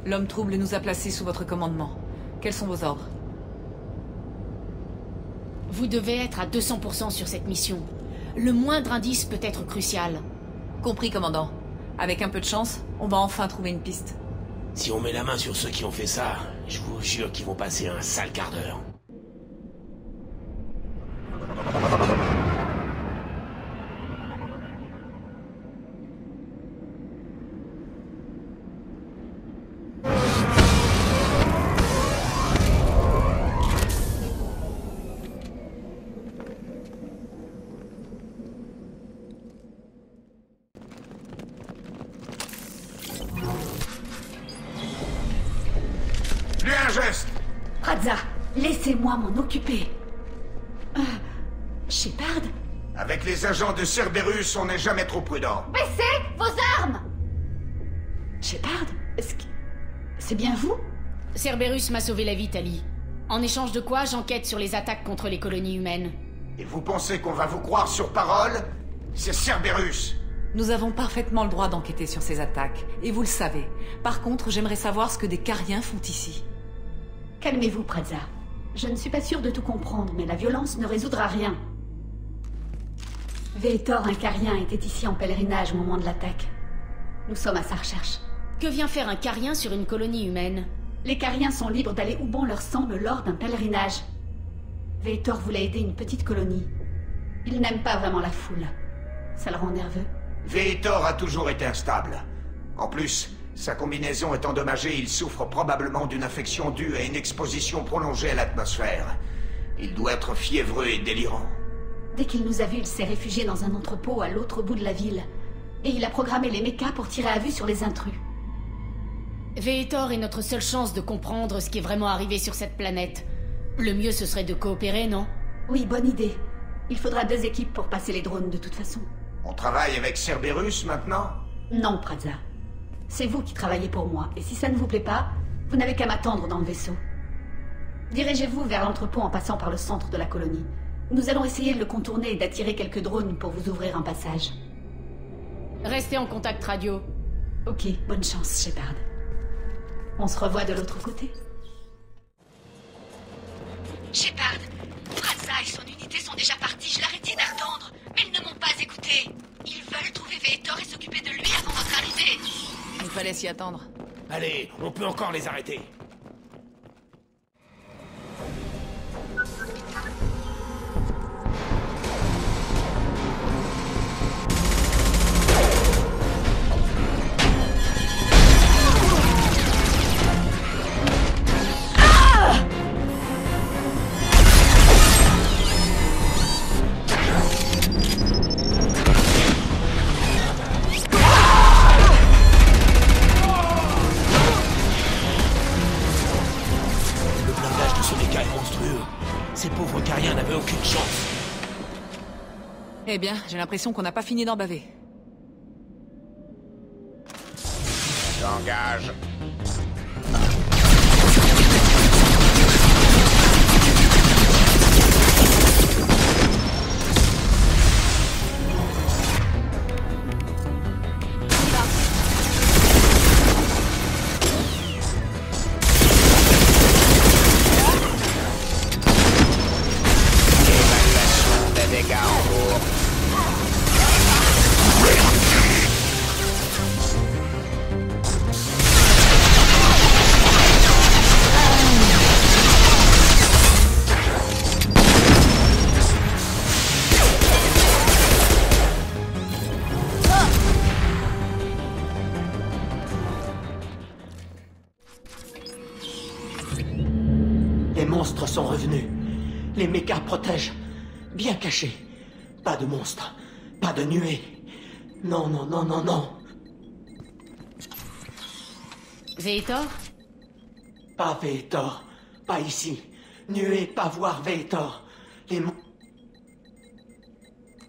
L'homme trouble nous a placés sous votre commandement. Quels sont vos ordres? Vous devez être à 200% sur cette mission. Le moindre indice peut être crucial. Compris, commandant. Avec un peu de chance, on va enfin trouver une piste. Si on met la main sur ceux qui ont fait ça, je vous jure qu'ils vont passer un sale quart d'heure. Praza, laissez-moi m'en occuper. Shepard? Avec les agents de Cerberus, on n'est jamais trop prudent. Baissez vos armes! Shepard? Est-ce que... c'est bien vous? Cerberus m'a sauvé la vie, Tali. En échange de quoi, j'enquête sur les attaques contre les colonies humaines. Et vous pensez qu'on va vous croire sur parole? C'est Cerberus! Nous avons parfaitement le droit d'enquêter sur ces attaques, et vous le savez. Par contre, j'aimerais savoir ce que des Cariens font ici. Calmez-vous, Praza. Je ne suis pas sûre de tout comprendre, mais la violence ne résoudra rien. Vetor, un Carien, était ici en pèlerinage au moment de l'attaque. Nous sommes à sa recherche. Que vient faire un Carien sur une colonie humaine? Les Cariens sont libres d'aller où bon leur semble lors d'un pèlerinage. Vetor voulait aider une petite colonie. Il n'aime pas vraiment la foule. Ça le rend nerveux. Vetor a toujours été instable. En plus, sa combinaison est endommagée, il souffre probablement d'une infection due à une exposition prolongée à l'atmosphère. Il doit être fiévreux et délirant. Dès qu'il nous a vus, il s'est réfugié dans un entrepôt à l'autre bout de la ville. Et il a programmé les mechas pour tirer à vue sur les intrus. Vetor est notre seule chance de comprendre ce qui est vraiment arrivé sur cette planète. Le mieux, ce serait de coopérer, non? Oui, bonne idée. Il faudra 2 équipes pour passer les drones de toute façon. On travaille avec Cerberus maintenant? Non, Praza. C'est vous qui travaillez pour moi, et si ça ne vous plaît pas, vous n'avez qu'à m'attendre dans le vaisseau. Dirigez-vous vers l'entrepôt en passant par le centre de la colonie. Nous allons essayer de le contourner et d'attirer quelques drones pour vous ouvrir un passage. Restez en contact radio. Ok, bonne chance, Shepard. On se revoit de l'autre côté. Shepard, Praza et son unité sont déjà partis, je leur ai dit d'attendre, mais ils ne m'ont pas écouté. Ils veulent trouver Vetor et s'occuper de lui avant votre arrivée. Il fallait s'y attendre. Allez, on peut encore les arrêter. Ces pauvres Cariens n'avaient aucune chance. Eh bien, j'ai l'impression qu'on n'a pas fini d'en baver. J'engage. Les monstres sont revenus. Les mechas protègent. Bien cachés. Pas de monstres. Pas de nuées. Non, non, non, non, non. Vetor? Pas Vetor. Pas ici. Nuée, pas voir Vetor. Les monstres...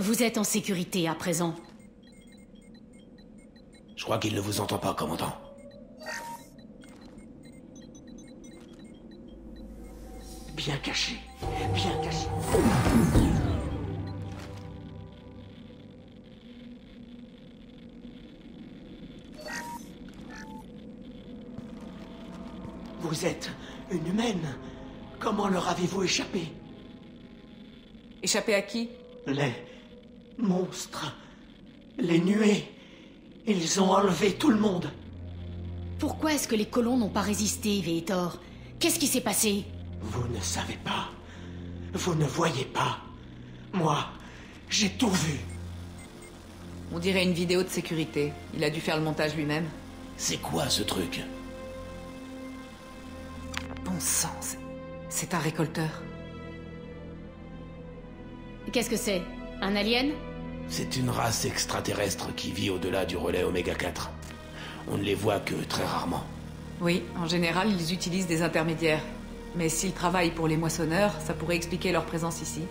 Vous êtes en sécurité à présent. Je crois qu'il ne vous entend pas, commandant. Bien caché. Bien caché. Vous êtes une humaine. Comment leur avez-vous échappé? Échappé à qui? Les monstres. Les nuées. Ils ont enlevé tout le monde. Pourquoi est-ce que les colons n'ont pas résisté, Vetor? Qu'est-ce qui s'est passé? Vous ne savez pas. Vous ne voyez pas. Moi, j'ai tout vu. On dirait une vidéo de sécurité. Il a dû faire le montage lui-même. C'est quoi ce truc? Bon sang, c'est un récolteur. Qu'est-ce que c'est? Un alien? C'est une race extraterrestre qui vit au-delà du relais Oméga 4. On ne les voit que très rarement. Oui, en général, ils utilisent des intermédiaires. Mais s'ils travaillent pour les moissonneurs, ça pourrait expliquer leur présence ici.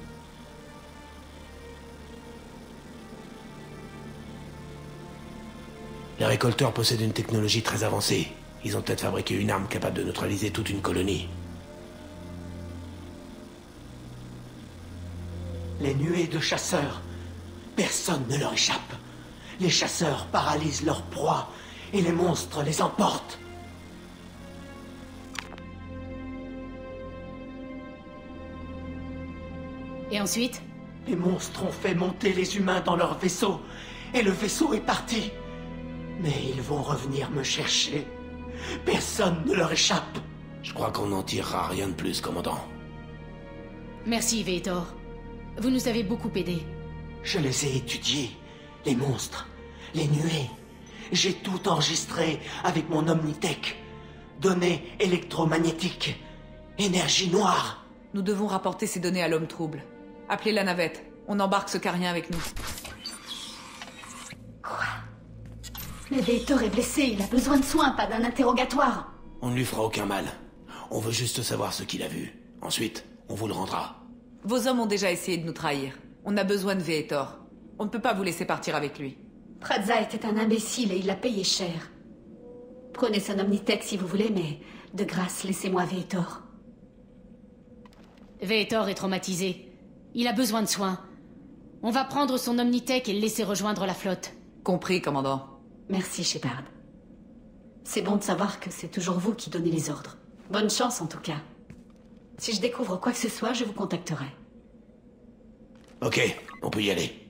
Les récolteurs possèdent une technologie très avancée. Ils ont peut-être fabriqué une arme capable de neutraliser toute une colonie. Les nuées de chasseurs. Personne ne leur échappe. Les chasseurs paralysent leurs proies et les monstres les emportent. Et ensuite? Les monstres ont fait monter les humains dans leur vaisseau et le vaisseau est parti. Mais ils vont revenir me chercher. Personne ne leur échappe. Je crois qu'on n'en tirera rien de plus, commandant. Merci, Vetor. Vous nous avez beaucoup aidés. Je les ai étudiés, les monstres, les nuées. J'ai tout enregistré avec mon Omnitech. Données électromagnétiques, énergie noire. Nous devons rapporter ces données à l'homme trouble. Appelez la navette. On embarque ce carien avec nous. Quoi? Le Vetor est blessé, il a besoin de soins, pas d'un interrogatoire. On ne lui fera aucun mal. On veut juste savoir ce qu'il a vu. Ensuite, on vous le rendra. Vos hommes ont déjà essayé de nous trahir. On a besoin de Vetor. On ne peut pas vous laisser partir avec lui. Praza était un imbécile et il l'a payé cher. Prenez son Omnitech si vous voulez, mais de grâce, laissez-moi Vetor. Vetor est traumatisé. Il a besoin de soins. On va prendre son Omnitech et le laisser rejoindre la flotte. Compris, commandant. Merci, Shepard. C'est bon de savoir que c'est toujours vous qui donnez les ordres. Bonne chance, en tout cas. Si je découvre quoi que ce soit, je vous contacterai. Ok, on peut y aller.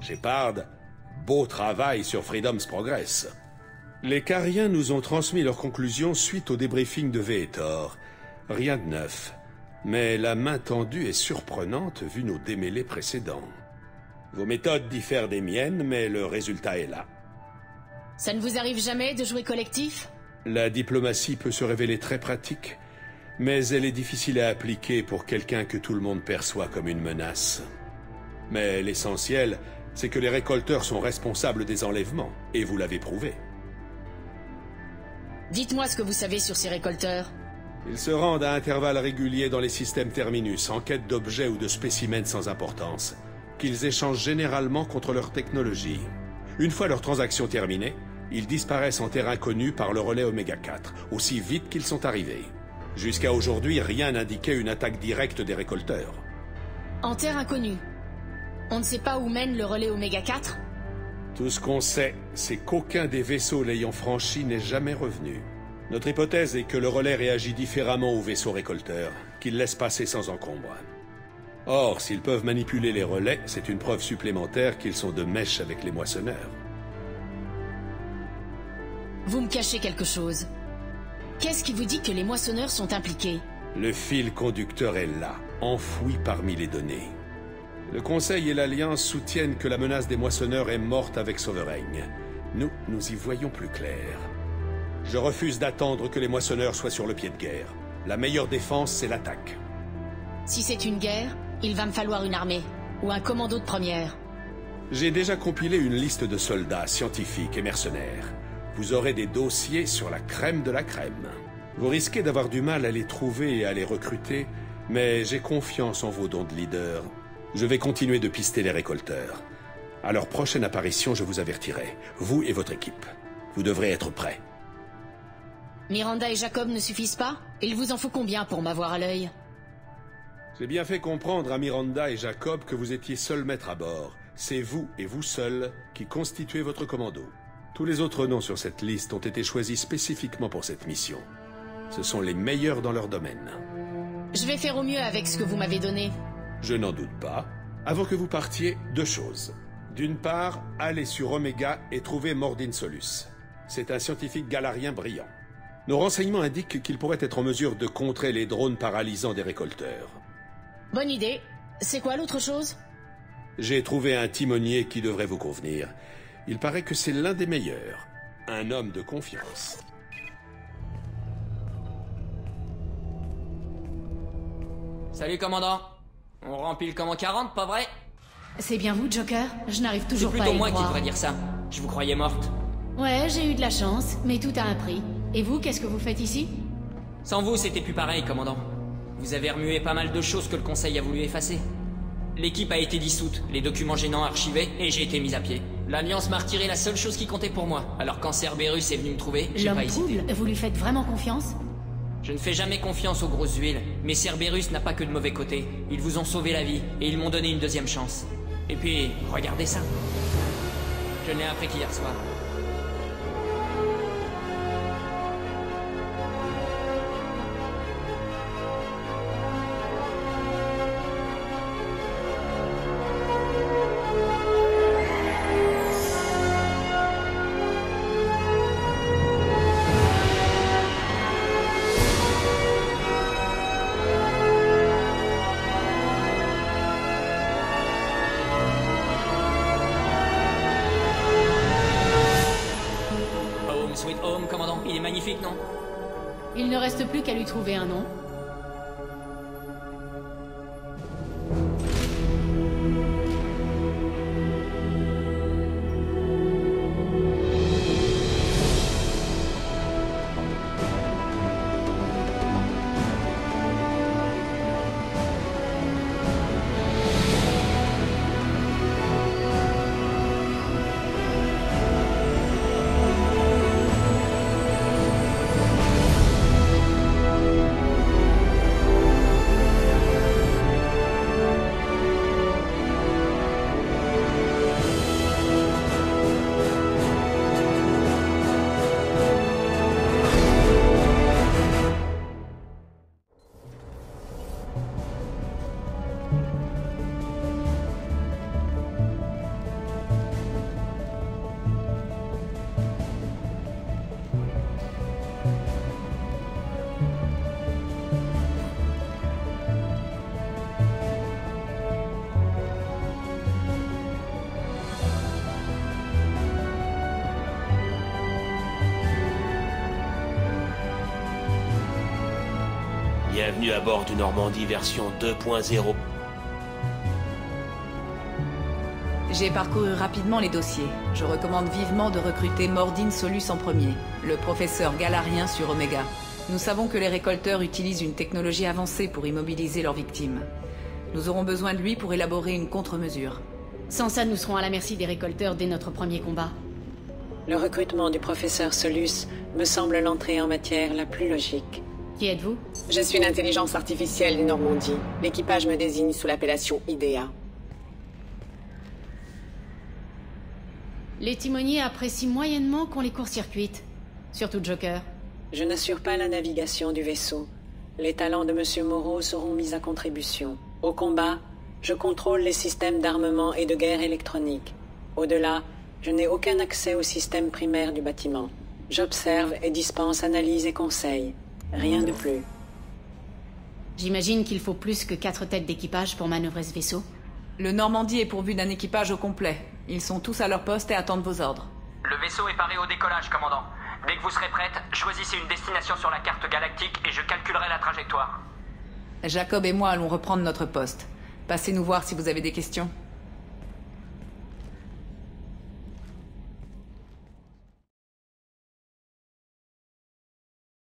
Shepard, beau travail sur Freedom's Progress. Les Cariens nous ont transmis leurs conclusions suite au débriefing de Vetor. Rien de neuf. Mais la main tendue est surprenante vu nos démêlés précédents. Vos méthodes diffèrent des miennes, mais le résultat est là. Ça ne vous arrive jamais de jouer collectif? La diplomatie peut se révéler très pratique, mais elle est difficile à appliquer pour quelqu'un que tout le monde perçoit comme une menace. Mais l'essentiel, c'est que les récolteurs sont responsables des enlèvements, et vous l'avez prouvé. Dites-moi ce que vous savez sur ces récolteurs. Ils se rendent à intervalles réguliers dans les systèmes terminus, en quête d'objets ou de spécimens sans importance, qu'ils échangent généralement contre leur technologie. Une fois leur transaction terminée, ils disparaissent en terre inconnue par le relais Oméga 4, aussi vite qu'ils sont arrivés. Jusqu'à aujourd'hui, rien n'indiquait une attaque directe des récolteurs. En terre inconnue. On ne sait pas où mène le relais Oméga 4? Tout ce qu'on sait, c'est qu'aucun des vaisseaux l'ayant franchi n'est jamais revenu. Notre hypothèse est que le relais réagit différemment aux vaisseaux récolteurs, qu'il laisse passer sans encombre. Or, s'ils peuvent manipuler les relais, c'est une preuve supplémentaire qu'ils sont de mèche avec les moissonneurs. Vous me cachez quelque chose. Qu'est-ce qui vous dit que les moissonneurs sont impliqués? Le fil conducteur est là, enfoui parmi les données. Le Conseil et l'Alliance soutiennent que la menace des moissonneurs est morte avec Sovereign. Nous y voyons plus clair. Je refuse d'attendre que les moissonneurs soient sur le pied de guerre. La meilleure défense, c'est l'attaque. Si c'est une guerre, il va me falloir une armée, ou un commando de première. J'ai déjà compilé une liste de soldats, scientifiques et mercenaires. Vous aurez des dossiers sur la crème de la crème. Vous risquez d'avoir du mal à les trouver et à les recruter, mais j'ai confiance en vos dons de leader. Je vais continuer de pister les récolteurs. À leur prochaine apparition, je vous avertirai, vous et votre équipe. Vous devrez être prêts. Miranda et Jacob ne suffisent pas? Il vous en faut combien pour m'avoir à l'œil? J'ai bien fait comprendre à Miranda et Jacob que vous étiez seul maître à bord. C'est vous et vous seul qui constituez votre commando. Tous les autres noms sur cette liste ont été choisis spécifiquement pour cette mission. Ce sont les meilleurs dans leur domaine. Je vais faire au mieux avec ce que vous m'avez donné. Je n'en doute pas. Avant que vous partiez, 2 choses. D'une part, allez sur Omega et trouvez Mordin Solus. C'est un scientifique galarien brillant. Nos renseignements indiquent qu'il pourrait être en mesure de contrer les drones paralysants des récolteurs. Bonne idée. C'est quoi l'autre chose? J'ai trouvé un timonier qui devrait vous convenir. Il paraît que c'est l'un des meilleurs. Un homme de confiance. Salut, commandant. On remplit le command 40, pas vrai? C'est bien vous, Joker? Je n'arrive C'est toujours pas à plutôt y moi qui croire. devrais dire ça. Je vous croyais morte. Ouais, j'ai eu de la chance, mais tout a un prix. Et vous, qu'est-ce que vous faites ici? Sans vous, c'était plus pareil, commandant. Vous avez remué pas mal de choses que le Conseil a voulu effacer. L'équipe a été dissoute, les documents gênants archivés, et j'ai été mis à pied. L'Alliance m'a retiré la seule chose qui comptait pour moi. Alors quand Cerberus est venu me trouver, j'ai pas L'homme hésité. trouble, vous lui faites vraiment confiance? Je ne fais jamais confiance aux grosses huiles, mais Cerberus n'a pas que de mauvais côtés. Ils vous ont sauvé la vie, et ils m'ont donné une deuxième chance. Et puis, regardez ça. Je l'ai appris qu'hier soir. Sweet Home, commandant, il est magnifique, non? Il ne reste plus qu'à lui trouver un nom. Bienvenue à bord du Normandie version 2.0. J'ai parcouru rapidement les dossiers. Je recommande vivement de recruter Mordin Solus en premier, le professeur galarien sur Omega. Nous savons que les récolteurs utilisent une technologie avancée pour immobiliser leurs victimes. Nous aurons besoin de lui pour élaborer une contre-mesure. Sans ça, nous serons à la merci des récolteurs dès notre premier combat. Le recrutement du professeur Solus me semble l'entrée en matière la plus logique. Qui êtes-vous? Je suis l'intelligence artificielle du Normandie. L'équipage me désigne sous l'appellation IDEA. Les timoniers apprécient moyennement qu'on les court-circuite. Surtout Joker. Je n'assure pas la navigation du vaisseau. Les talents de Monsieur Moreau seront mis à contribution. Au combat, je contrôle les systèmes d'armement et de guerre électronique. Au-delà, je n'ai aucun accès au système primaire du bâtiment. J'observe et dispense analyses et conseils. Rien de plus. J'imagine qu'il faut plus que 4 têtes d'équipage pour manœuvrer ce vaisseau. Le Normandie est pourvu d'un équipage au complet. Ils sont tous à leur poste et attendent vos ordres. Le vaisseau est paré au décollage, commandant. Dès que vous serez prête, choisissez une destination sur la carte galactique et je calculerai la trajectoire. Jacob et moi allons reprendre notre poste. Passez nous voir si vous avez des questions.